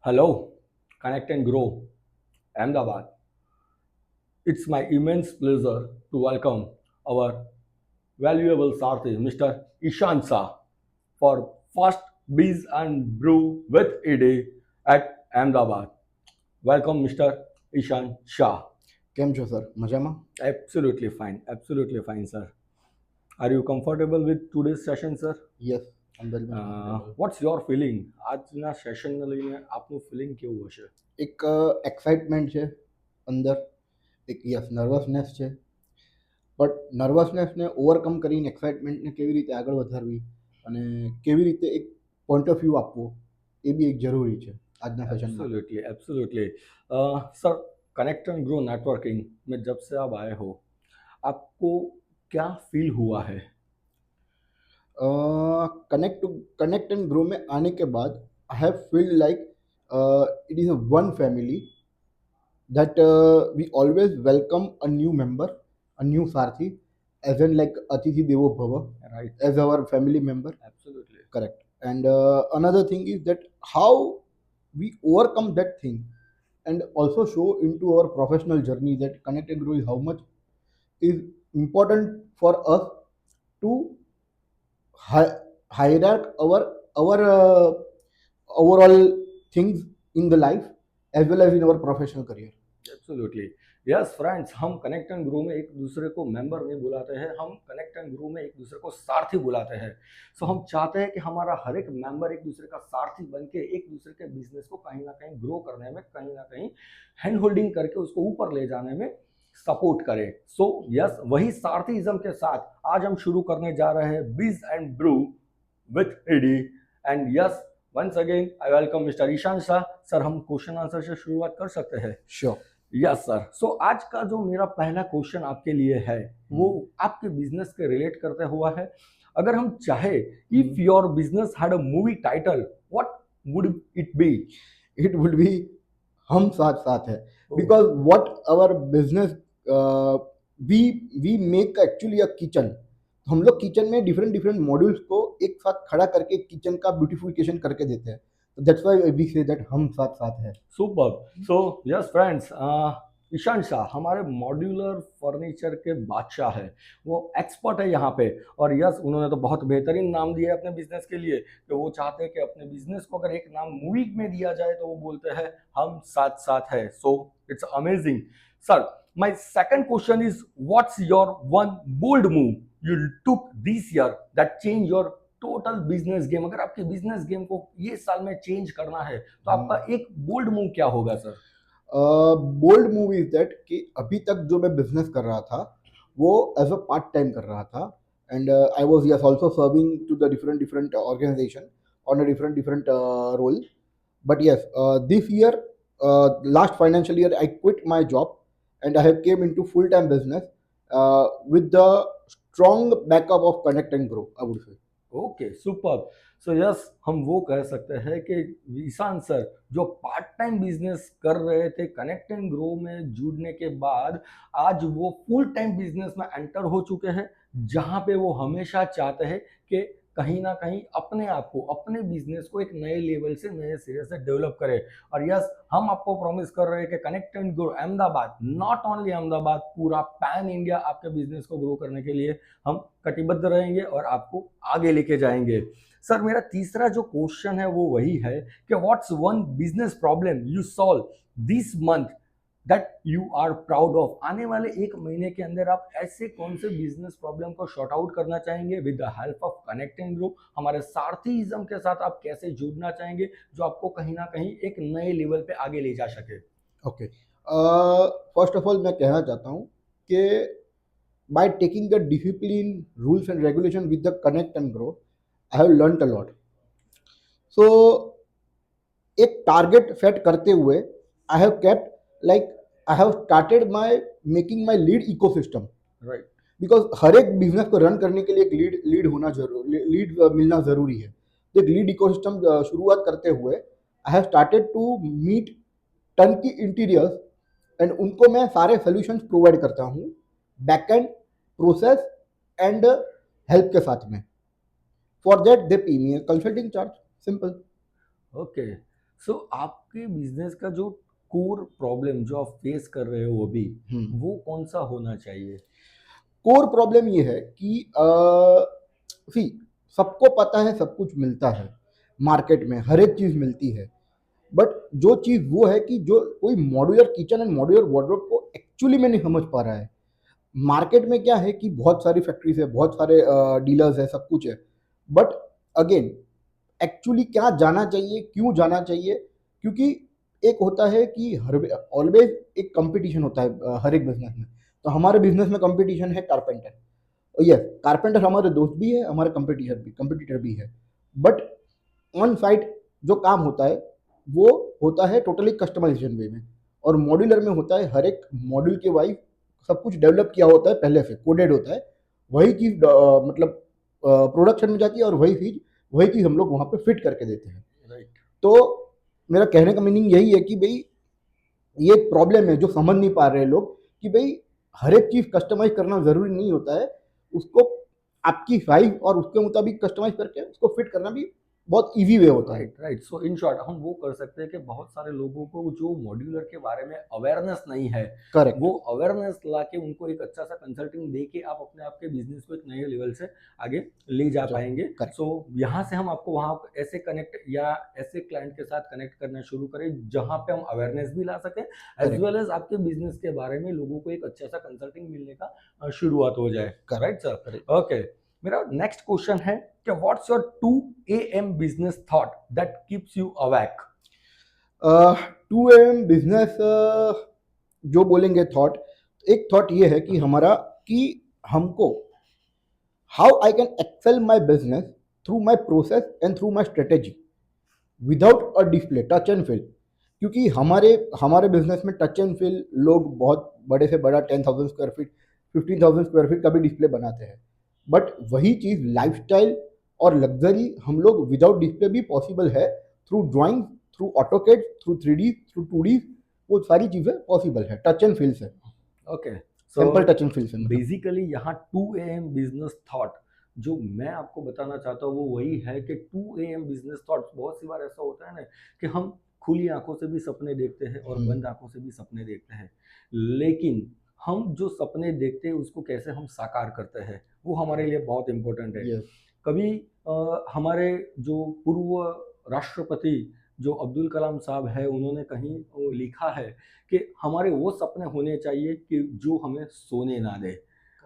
Hello, Connect and Grow, Ahmedabad. It's my immense pleasure to welcome our valuable Sarthi, Mr. Ishan Shah, for first Bees and Brew with ED at Ahmedabad. Welcome, Mr. Ishan Shah. કેમ છો sir મજામાં? Absolutely fine, sir. Are you comfortable with today's session, sir? Yes, I am very much comfortable. What's your feeling? આજના સેશનને લઈને આપનું feeling કેવું હશે? એક excitement છે અંદર, એક યસ નર્વસનેસ છે, બટ નર્વસનેસને ઓવરકમ કરીને એક્સાઇટમેન્ટને કેવી રીતે આગળ વધારવી અને કેવી રીતે એક પોઈન્ટ ઓફ વ્યૂ આપવો એ બી એક જરૂરી છે આજના સેશનમાં. Absolutely sir, connect and grow networking में जब से आप आए हो, आपको क्या फील हुआ है? कनेक्ट एंड ग्रो में आने के बाद I have feel like it is a one family that we always welcome a new member, a new Sarthi, as in like Atithi Devo Bhava, Right. as our family member. Absolutely. Correct. And another thing is that how we overcome that thing and also show into our professional journey that Connect and Grow is how much is important for us to hierarch our overall things in the life as well as in our professional career. Absolutely yes friends, हम connect and grow में एक दूसरे को member नहीं बुलाते हैं, हम connect and grow में एक दूसरे को सारथी बुलाते हैं. सो हम चाहते हैं कि हमारा हर एक मेंबर एक दूसरे का सारथी बन के एक दूसरे के बिजनेस को कहीं ना कहीं ग्रो करने में, कहीं ना कहीं हैंड होल्डिंग करके उसको ऊपर ले जाने में सपोर्ट करे. सो यस, वही सारथीइज्म के साथ आज हम शुरू करने जा रहे हैं bees and brew with ED. And yes, once again I welcome Mister Ishan Shah. Sir, हम क्वेश्चन आंसर से शुरुआत कर सकते हैं? Sure. Yes sir. सो आज का जो मेरा पहला क्वेश्चन आपके लिए है वो आपके बिजनेस के रिलेट करते हुआ है. अगर हम चाहे, if your business had a movie title, what would it be? It would be हम साथ साथ है, because what our business uh, we make actually a kitchen. हम लोग किचन में डिफरेंट डिफरेंट मॉड्यूल्स को एक साथ खड़ा करके किचन का ब्यूटिफिकेशन करके देते हैं. That's why we say that हम साथ साथ है. Super. So yes friends, Ishan Shah हमारे मॉड्यूलर फर्नीचर के बादशाह है, वो एक्सपर्ट है यहाँ पे. और यस, उन्होंने तो बहुत बेहतरीन नाम दिया है अपने बिजनेस के लिए, तो वो चाहते हैं कि अपने बिजनेस को अगर एक नाम मूवी में दिया जाए तो वो बोलते हैं हम साथ साथ है. So it's amazing. Sir, my second question is, what's your one bold move you took this year that changed your total business game? अगर आपके बिजनेस गेम को ये साल में चेंज करना है तो आपका एक बोल्ड मूव क्या होगा sir? Bold move is that कि अभी तक जो मैं बिजनेस कर रहा था वो एज अ पार्ट टाइम कर रहा था, and I was yes also serving to the different different organisation on a different different role. But yes, this year, last financial year, I quit my job and I have came into full time business with the strong backup of Connect and Grow, I would say. Okay, super. So yes, हम वो कह सकते हैं कि Ishan sir जो part time business कर रहे थे कनेक्ट एंड ग्रो में जुड़ने के बाद, आज वो फुल टाइम बिजनेस में एंटर हो चुके हैं, जहां पे वो हमेशा चाहते हैं कि कहीं ना कहीं अपने आप को, अपने बिजनेस को एक नए लेवल से, नए सिरे से डेवलप करें. और यस, हम आपको प्रॉमिस कर रहे हैं कि connect and grow Ahmedabad, not only Ahmedabad, पूरा पैन इंडिया आपके बिजनेस को ग्रो करने के लिए हम कटिबद्ध रहेंगे और आपको आगे लेके जाएंगे. सर, मेरा तीसरा जो क्वेश्चन है वो वही है कि what's one business problem you solve this month that you are proud of? आने वाले एक महीने के अंदर आप ऐसे कौन से बिजनेस प्रॉब्लम को शॉर्ट आउट करना चाहेंगे with the help of connect and grow? हमारे सारथीइज्म के साथ आप कैसे जुड़ना चाहेंगे जो आपको कहीं ना कहीं एक नए लेवल पे आगे ले जा सके? ओके, फर्स्ट ऑफ ऑल मैं कहना चाहता हूँ कि by taking the discipline, rules and regulation with the Connect and Grow, I have learned a lot. So एक टारगेट सेट करते हुए I have kept like I have started my making my lead ecosystem. Right. Because हर एक business को run करने के लिए एक लीड होना जरूरी, लीड मिलना जरूरी है. तो एक लीड इकोसिस्टम शुरुआत करते हुए I have started to meet ton की इंटीरियर्स एंड उनको मैं सारे सोल्यूशंस प्रोवाइड करता हूँ बैकएंड, प्रोसेस एंड हेल्प के साथ में. फॉर दैट दे पे मी कंसल्टिंग चार्ज. सिंपल. ओके, सो आपके बिजनेस का जो कोर प्रॉब्लम जो आप फेस कर रहे हो अभी, वो कौन सा होना चाहिए? कोर प्रॉब्लम ये है कि सी सबको पता है सब कुछ मिलता है मार्केट में, हर एक चीज़ मिलती है, बट जो चीज़ वो है कि जो कोई modular kitchen and modular wardrobe को एक्चुअली में नहीं समझ पा रहा है। मार्केट में क्या है कि बहुत सारी फैक्ट्रीज है, बहुत सारे डीलर्स है, सब कुछ है, बट अगेन एक्चुअली क्या जाना चाहिए, क्यों जाना चाहिए, क्योंकि एक होता है कि हर ऑलवेज एक कंपटीशन होता है हर एक बिजनेस में। तो हमारे बिजनेस में कंपटीशन है कारपेंटर, यस कारपेंटर हमारे दोस्त भी है, हमारे कंपटीटर भी है, बट ऑन साइट जो काम होता है वो होता है टोटली कस्टमाइजेशन वे में, और मॉड्यूलर में होता है हर एक मॉड्यूल के वाइज सब कुछ डेवलप किया होता है, पहले से कोडेड होता है, वही चीज़ मतलब प्रोडक्शन में जाती है, और वही चीज़ हम लोग वहाँ पे फिट करके देते हैं। राइट। तो मेरा कहने का मीनिंग यही है कि भाई ये प्रॉब्लम है जो समझ नहीं पा रहे लोग, कि भाई हर एक चीज़ कस्टमाइज करना ज़रूरी नहीं होता है, उसको आपकी साइज और उसके मुताबिक कस्टमाइज करके उसको फिट करना भी बहुत ईजी वे होता है। Right, right. So in short हम वो कर सकते हैं कि बहुत सारे लोगों को जो मॉड्यूलर के बारे में अवेयरनेस नहीं है, करेक्ट। वो अवेयरनेस लाके उनको एक अच्छा सा कंसल्टिंग दे के आप अपने आपके बिजनेस को एक नए लेवल से आगे ले जा पाएंगे। करेक्ट। सो यहाँ से हम आपको वहाँ ऐसे कनेक्ट या ऐसे क्लाइंट के साथ कनेक्ट करना शुरू करें जहाँ पे हम अवेयरनेस भी ला सकें, एज करेक्ट। वेल एज आपके बिजनेस के बारे में लोगों को एक अच्छा सा कंसल्टिंग मिलने का शुरुआत हो जाए। Right sir? करेक्ट। ओके। मेरा नेक्स्ट क्वेश्चन है कि what's your 2 AM business thought that keeps you awake? 2 AM business जो बोलेंगे थॉट, एक थॉट ये है कि हमारा कि हमको how I can excel my business through my process and through my strategy without a display touch and feel, क्योंकि हमारे हमारे बिजनेस में टच एंड फील लोग बहुत बड़े से बड़ा 10,000 स्क्वायर फीट 15,000 स्क्वायर फीट का भी डिस्प्ले बनाते हैं, बट वही चीज़ लाइफस्टाइल और लग्जरी हम लोग विदाउट डिस्प्ले भी पॉसिबल है, through drawing, through AutoCAD, through 3D, through 2D, वो सारी चीज़ें पॉसिबल है टच एंड फील से, okay. Simple so touch and feel से मतलब। बेसिकली यहाँ 2 AM बिजनेस थॉट जो मैं आपको बताना चाहता हूँ वो वही है कि 2 AM बिजनेस थॉट्स, बहुत सी बार ऐसा होता है ना कि हम खुली आंखों से भी सपने देखते हैं और बंद आंखों से भी सपने देखते हैं, लेकिन हम जो सपने देखते हैं उसको कैसे हम साकार करते हैं वो हमारे लिए बहुत इम्पोर्टेंट है। यस। कभी हमारे जो पूर्व राष्ट्रपति जो अब्दुल कलाम साहब है उन्होंने कहीं लिखा है कि हमारे वो सपने होने चाहिए कि जो हमें सोने ना दे।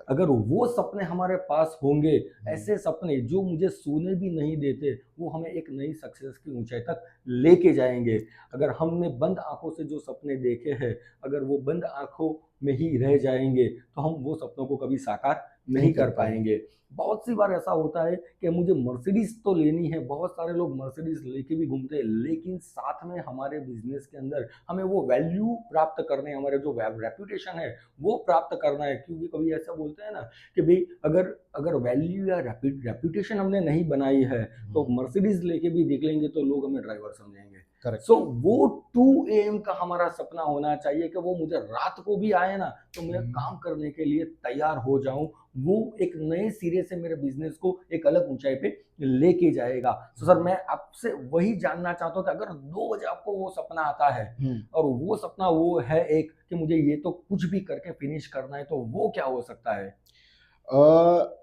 अगर वो सपने हमारे पास होंगे, ऐसे सपने जो मुझे सोने भी नहीं देते, वो हमें एक नई सक्सेस की ऊंचाई तक लेके जाएंगे। अगर हमने बंद आंखों से जो सपने देखे हैं, अगर वो बंद आंखों में ही रह जाएंगे तो हम वो सपनों को कभी साकार नहीं कर पाएंगे। बहुत सी बार ऐसा होता है कि मुझे मर्सिडीज तो लेनी है, बहुत सारे लोग मर्सिडीज लेके भी घूमते हैं, लेकिन साथ में हमारे बिजनेस के अंदर हमें वो वैल्यू प्राप्त करने, हमारे जो रेपुटेशन है वो प्राप्त करना है। क्योंकि कभी ऐसा बोलते हैं ना कि भाई अगर अगर वैल्यू या रेपुटेशन हमने नहीं बनाई है तो मर्सिडीज लेके भी देख लेंगे तो लोग हमें ड्राइवर समझेंगे। करेक्ट। सो वो 2 AM का हमारा सपना होना चाहिए कि वो मुझे रात को भी आए ना तो मैं काम करने के लिए तैयार हो जाऊं, वो एक नए सिरे से मेरे बिजनेस को एक अलग ऊंचाई पे लेके जाएगा। तो सर मैं आपसे वही जानना चाहता हूँ कि अगर 2 बजे आपको वो सपना आता है और वो सपना वो है एक कि मुझे ये तो कुछ भी करके फिनिश करना है, तो वो क्या हो सकता है?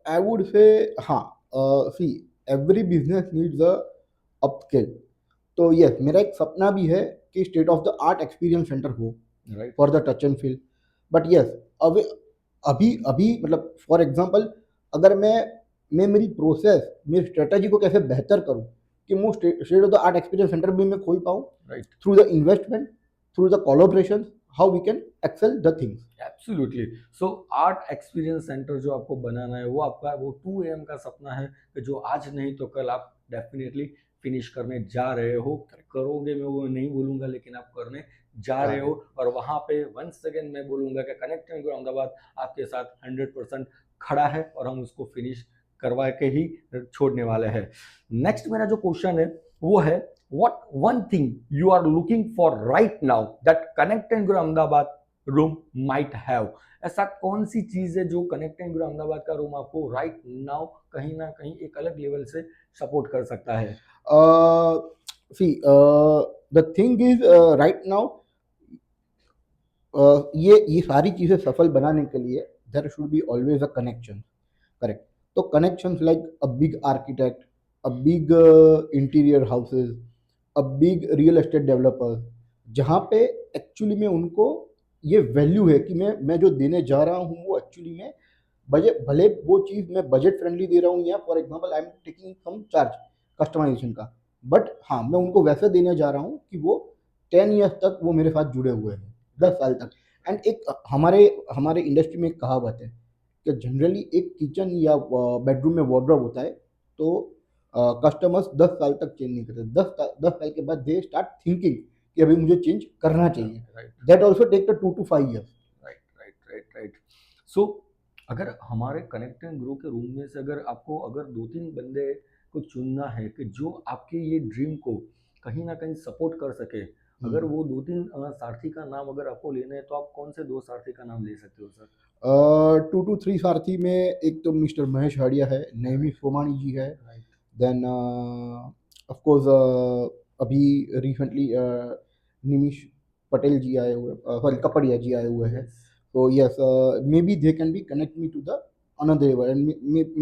आई वुड से हाँ, see every business needs a upskill, तो यस मेरा एक सपना भी है कि state of the art experience center हो right. For the touch and feel, but yes अब अभी अभी मतलब फॉर एग्जांपल अगर मैं मेरी प्रोसेस मेरी स्ट्रेटजी को कैसे बेहतर करूं कि मैं state of the art experience centre भी मैं खोल पाऊं right. Through the investment, through the collaboration, how we can excel the things. Absolutely. So art experience centre जो आपको बनाना है वो आपका वो 2 AM का सपना है कि जो आज नहीं तो कल आप डेफिनेटली फिनिश करने जा रहे हो। करोगे मैं वो नहीं बोलूँगा, लेकिन आप करने जा रहे हो, और वहाँ पे वंस अगेन मैं बोलूँगा कि कनेक्टिंग विद अहमदाबाद आपके साथ 100% खड़ा है और हम उसको फिनिश करवा के ही छोड़ने वाले हैं। नेक्स्ट मेरा जो क्वेश्चन है वो है, what one thing you are looking for right now that connecting with Ahmedabad room might have? ऐसा कौन सी चीज है जो कनेक्टिंग विद अहमदाबाद का रूम आपको राइट नाउ कहीं ना कहीं एक अलग लेवल से सपोर्ट कर सकता है? See the thing is right now, ये सारी चीज़ें सफल बनाने के लिए there should be always a connection, correct? तो connections like a big architect, a big interior houses, a big real estate developers, जहाँ पे एक्चुअली में उनको ये वैल्यू है कि मैं जो देने जा रहा हूँ वो एक्चुअली में बजट, भले वो चीज़ मैं बजट फ्रेंडली दे रहा हूँ या for example I am taking some charge customisation का, बट हाँ मैं उनको वैसे देने जा रहा हूँ कि वो 10 ईयर्स तक वो मेरे साथ जुड़े हुए हैं, 10 साल तक। एंड एक हमारे हमारे इंडस्ट्री में एक कहावत है कि जनरली एक किचन या बेडरूम में वार्डरोब होता है, तो कस्टमर्स 10 साल तक चेंज नहीं करते, 10 साल के बाद दे स्टार्ट थिंकिंग कि अभी मुझे चेंज करना चाहिए। Right that also take the 2 to 5 years। Right right right right. So अगर हमारे कनेक्ट एंड ग्रो के रूम में से अगर आपको अगर 2-3 बंदे को चुनना है कि जो आपके ये ड्रीम को कहीं ना कहीं सपोर्ट कर सके, अगर वो 2-3 सारथी का नाम अगर आपको लेना है, तो आप कौन से 2 सारथी का नाम ले सकते हो सर? 2 to 3 सारथी में एक तो मिस्टर महेश हाड़िया है, नैमी सोमानी जी है, राइट देन ऑफ कोर्स अभी रिसेंटली निमिष पटेल जी आए हुए, सॉरी कपड़िया जी आए हुए हैं। Yes. So yes, maybe they can be connect me to the another level, and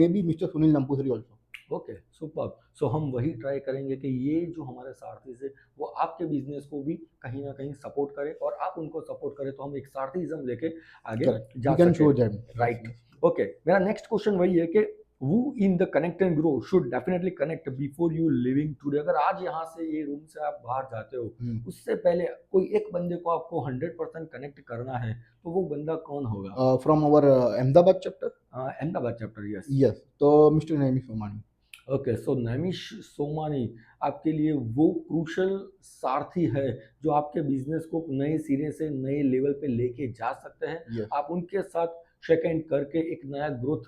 maybe Mr. Sunil Nampusri also. Okay super. So हम वही ट्राई करेंगे कि ये जो हमारे सारथी से वो आपके बिजनेस को भी कहीं ना कहीं सपोर्ट करे और आप उनको सपोर्ट करें, तो हम एक सारथीज्म लेके आगे Correct. जा We can सके। show them. Yes, right. yes. Okay, मेरा नेक्स्ट क्वेश्चन वही है कि who in the connect and grow should definitely connect before you leaving today। अगर आज यहाँ से ये रूम से आप बाहर जाते हो, उससे पहले कोई एक बंदे को आपको 100% कनेक्ट करना है, तो वो बंदा कौन होगा? From our Ahmedabad chapter. Ahmedabad chapter, yes. Yes. तो Mr. Naimi Somani. ओके, सो नैमिष सोमानी आपके लिए वो क्रूशल सारथी है जो आपके बिजनेस को नए सिरे से नए लेवल पे लेके जा सकते हैं। Yes. आप उनके साथ शेक हैंड करके एक नया ग्रोथ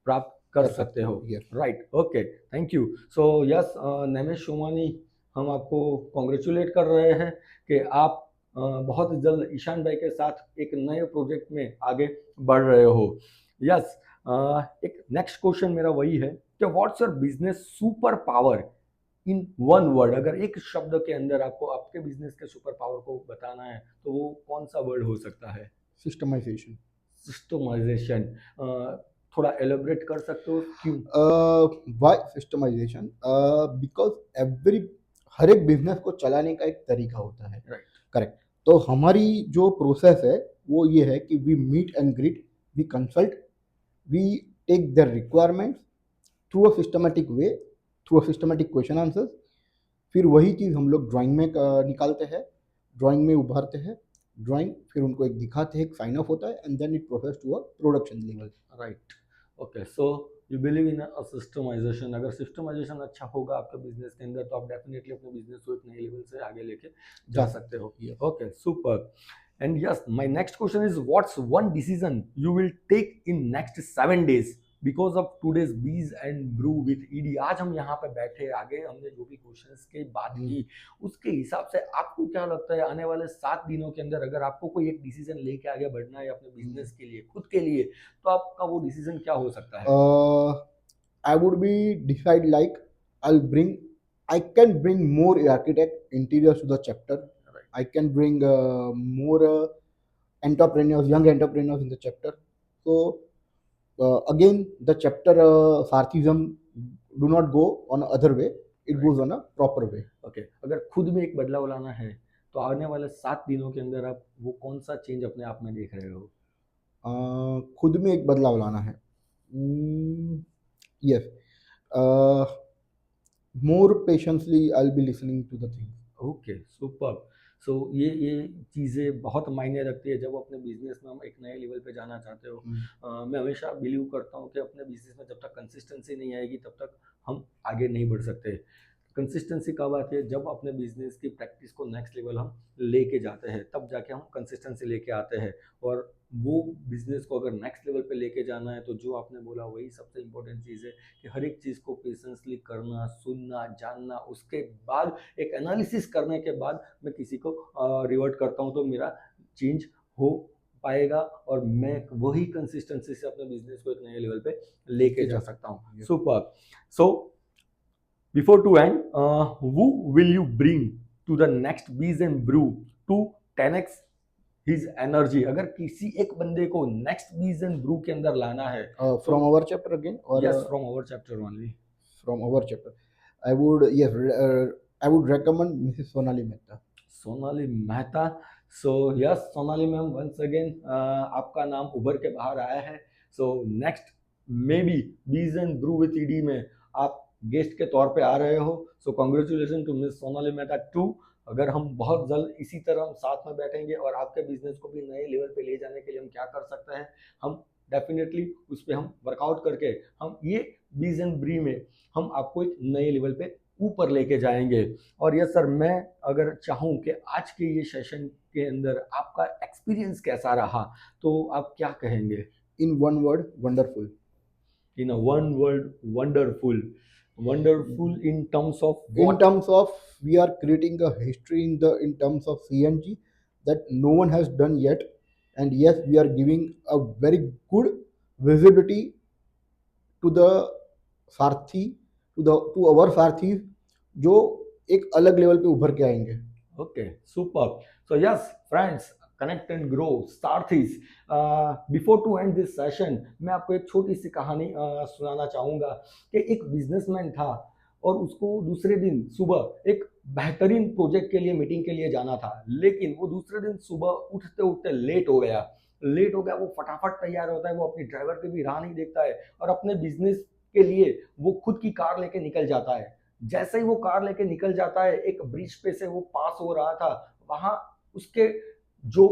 प्राप्त कर सकते हो। Yes. Right, okay, thank you. So yes Naimish Somani, हम आपको कॉन्ग्रेचुलेट कर रहे हैं कि आप बहुत जल्द ईशान भाई के साथ एक नए प्रोजेक्ट में आगे बढ़ रहे हो। यस, एक नेक्स्ट क्वेश्चन मेरा वही है कि what's your business super power in one word. अगर एक शब्द के अंदर आपको आपके बिजनेस के सुपर पावर को बताना है, तो वो कौन सा वर्ड हो सकता है? Systemization. सिस्टमाइजेशन। थोड़ा एलोबरेट कर सकते हो क्यों? Why systemization? Because हर एक बिजनेस को चलाने का एक तरीका होता है, राइट करेक्ट? तो हमारी जो प्रोसेस है वो ये है कि we meet and greet, we consult, we take their requirements through a systematic way, through a systematic question answers। फिर वही चीज़ हम लोग ड्राइंग में निकालते हैं, ड्राइंग में उभारते हैं, ड्राइंग फिर उनको एक दिखाते हैं, एक साइन ऑफ होता है, and then it process to a production level. Right. Okay, so you believe in a systemization. अगर सिस्टमाइजेशन अच्छा होगा आपके बिजनेस के अंदर, तो आप डेफिनेटली अपने बिजनेस को एक नए लेवल से आगे लेके जा सकते हो। Okay, super. And yes, my next question is what's one decision you will take in next 7 days because of today's bees and brew with ED. आज हम यहाँ पे बैठे, आगे हमने जो भी क्वेश्चंस की बात की, उसके हिसाब से आपको क्या लगता है आने वाले 7 दिनों के अंदर अगर आपको कोई एक डिसीजन लेके आगे बढ़ना है अपने बिजनेस के लिए, खुद के लिए, तो आपका वो डिसीजन क्या हो सकता है? I would be decide like I can bring more architect interiors to the chapter। Right. I can bring more entrepreneurs, young entrepreneurs in the chapter। So again, the chapter Sarthism do not go on other way, it Right. goes on a proper way। Okay, अगर खुद में एक बदलाव लाना है, तो आने वाले 7 दिनों के अंदर आप वो कौन सा चेंज अपने आप में देख रहे हो? खुद में एक बदलाव लाना है, yes, more patiently I'll be listening to the things। Okay, super. So ये चीज़ें बहुत मायने रखती है जब अपने बिजनेस में हम एक नए लेवल पे जाना चाहते हो। मैं हमेशा बिलीव करता हूँ कि अपने बिजनेस में जब तक कंसिस्टेंसी नहीं आएगी, तब तक हम आगे नहीं बढ़ सकते। कंसिस्टेंसी कब आती है? जब अपने बिजनेस की प्रैक्टिस को नेक्स्ट लेवल हम लेके जाते हैं, तब जाके हम कंसिस्टेंसी लेके आते हैं। और वो बिजनेस को अगर नेक्स्ट लेवल पे लेके जाना है, तो जो आपने बोला वही सबसे इम्पोर्टेंट चीज़ है कि हर एक चीज़ को पेशेंसली करना, सुनना, जानना, उसके बाद एक एनालिसिस करने के बाद मैं किसी को रिवर्ट करता हूँ, तो मेरा चेंज हो पाएगा और मैं वही कंसिस्टेंसी से अपने बिजनेस को एक नए लेवल पे लेके जा सकता हूँ। Super. So before to end, who will you bring to the next bees and brew to 10x his energy. अगर किसी एक बंदे को next bees and brew के अंदर लाना है, From our chapter again, or yes, from our chapter only. from our chapter, I would, yes, I would recommend Mrs. Sonali Mehta. Sonali Mehta. So yes Sonali ma'am, once again आपका नाम उभर के बाहर आया है. So next maybe bees and brew with ED में आप guest के तौर पे आ रहे हो. So congratulation to Miss Sonali Mehta too. अगर हम बहुत जल्द इसी तरह हम साथ में बैठेंगे और आपके बिजनेस को भी नए लेवल पे ले जाने के लिए हम क्या कर सकते हैं, हम डेफिनेटली उस पर हम वर्कआउट करके हम ये बीज एंड ब्री में हम आपको एक नए लेवल पे ऊपर लेके जाएंगे. और यस सर, मैं अगर चाहूँ कि आज के ये सेशन के अंदर आपका एक्सपीरियंस कैसा रहा, तो आप क्या कहेंगे? In one word, wonderful. In a one word, wonderful. Wonderful in terms of In what? terms of, we are creating a history in terms of CNG that no one has done yet, and yes, we are giving a very good visibility to the Sarathi, to our सारथी जो एक अलग level पे उभर के आएंगे. Okay, super. So yes, friends, connect and grow, Sarthis. Before to end this session, मैं आपको एक छोटी सी कहानी सुनाना चाहूँगा कि एक बिजनेसमैन था और उसको दूसरे दिन सुबह एक बेहतरीन प्रोजेक्ट के लिए मीटिंग के लिए जाना था, लेकिन वो दूसरे दिन सुबह उठते उठते लेट हो गया. वो फटाफट तैयार होता है, वो अपनी ड्राइवर की भी राह नहीं देखता है और अपने बिजनेस के लिए वो खुद की कार लेके निकल जाता है. जैसे ही वो कार लेके निकल जाता है, एक ब्रिज पे से वो पास हो रहा था, वहां उसके जो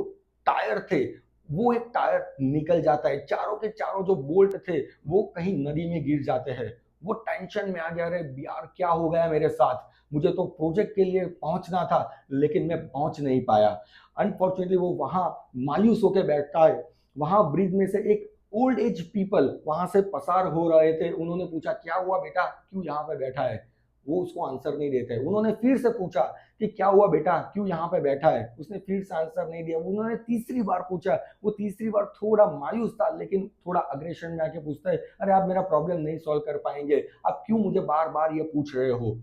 टायर थे वो एक टायर निकल जाता है. चारों के चारों जो बोल्ट थे वो कहीं नदी में गिर जाते हैं. वो टेंशन में आ गया, अरे यार क्या हो गया मेरे साथ, मुझे तो प्रोजेक्ट के लिए पहुंचना था लेकिन मैं पहुंच नहीं पाया. अनफॉर्चुनेटली वो वहां मायूस होकर बैठता है. वहां ब्रिज में से एक ओल्ड एज पीपल वहां से पसार हो रहे थे. उन्होंने पूछा, क्या हुआ बेटा, क्यों यहाँ पे बैठा है? वो उसको आंसर नहीं देते. उन्होंने फिर से पूछा कि क्या हुआ बेटा, क्यों यहाँ पे बैठा है? उसने फिर से आंसर नहीं दिया. उन्होंने तीसरी बार पूछा. वो तीसरी बार थोड़ा मायूस था लेकिन थोड़ा अग्रेशन में आके पूछता है, अरे आप मेरा प्रॉब्लम नहीं सॉल्व कर पाएंगे, आप क्यों मुझे बार बार ये पूछ रहे हो?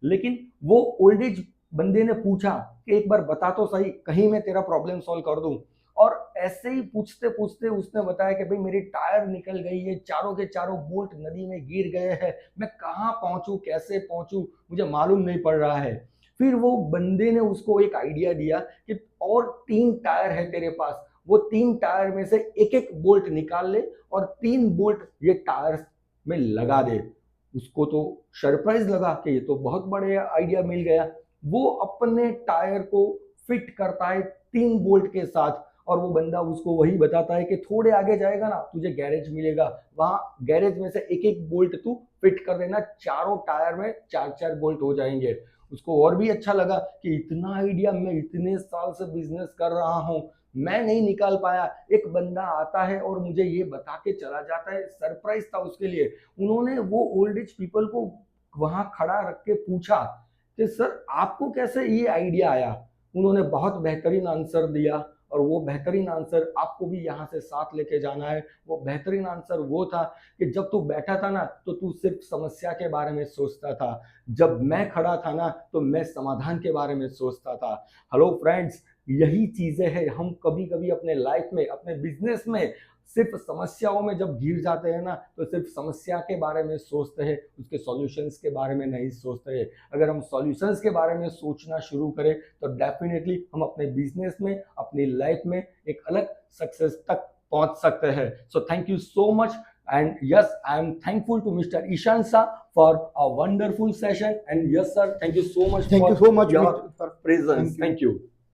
लेकिन वो ओल्ड एज बंदे ने पूछा कि एक बार बता तो सही, कहीं मैं तेरा प्रॉब्लम सॉल्व कर दूं. और ऐसे ही पूछते पूछते उसने बताया कि भाई मेरी टायर निकल गई है, चारों के चारों बोल्ट नदी में गिर गए हैं, मैं कहाँ पहुंचूं, कैसे पहुंचूं, मुझे मालूम नहीं पड़ रहा है. फिर वो बंदे ने उसको एक आइडिया दिया कि और 3 टायर है तेरे पास, वो 3 टायर में से एक एक बोल्ट निकाल ले और 3 बोल्ट ये टायर में लगा दे. उसको तो सरप्राइज लगा कि ये तो बहुत बड़े आइडिया मिल गया. वो अपने टायर को फिट करता है 3 बोल्ट के साथ और वो बंदा उसको वही बताता है कि थोड़े आगे जाएगा ना तुझे गैरेज मिलेगा, वहां गैरेज में से एक एक बोल्ट तू फिट कर देना, चारों टायर में 4-4 बोल्ट हो जाएंगे. उसको और भी अच्छा लगा कि इतना आइडिया मैं इतने साल से बिजनेस कर रहा हूँ, मैं नहीं निकाल पाया, एक बंदा आता है और मुझे ये बता के चला जाता है. सरप्राइज था उसके लिए. उन्होंने वो ओल्ड एज पीपल को वहां खड़ा रख के पूछा कि सर आपको कैसे ये आइडिया आया? उन्होंने बहुत बेहतरीन आंसर दिया और वो बेहतरीन आंसर आपको भी यहाँ से साथ लेके जाना है. वो बेहतरीन आंसर वो था कि जब तू बैठा था ना तो तू सिर्फ समस्या के बारे में सोचता था, जब मैं खड़ा था ना तो मैं समाधान के बारे में सोचता था. हेलो फ्रेंड्स, यही चीजें हैं. हम कभी कभी अपने लाइफ में, अपने बिजनेस में सिर्फ समस्याओं में जब घिर जाते हैं ना तो सिर्फ समस्या के बारे में सोचते हैं, उसके सॉल्यूशंस के बारे में नहीं सोचते हैं. अगर हम सॉल्यूशंस के बारे में सोचना शुरू करें तो डेफिनेटली हम अपने बिजनेस में, अपनी लाइफ में एक अलग सक्सेस तक पहुंच सकते हैं. So thank you so much. And yes, I am thankful to Mr. Ishan Shah for a wonderful session. And yes, sir, thank you so much Thank for you so much, your Mr. presence. Thank you.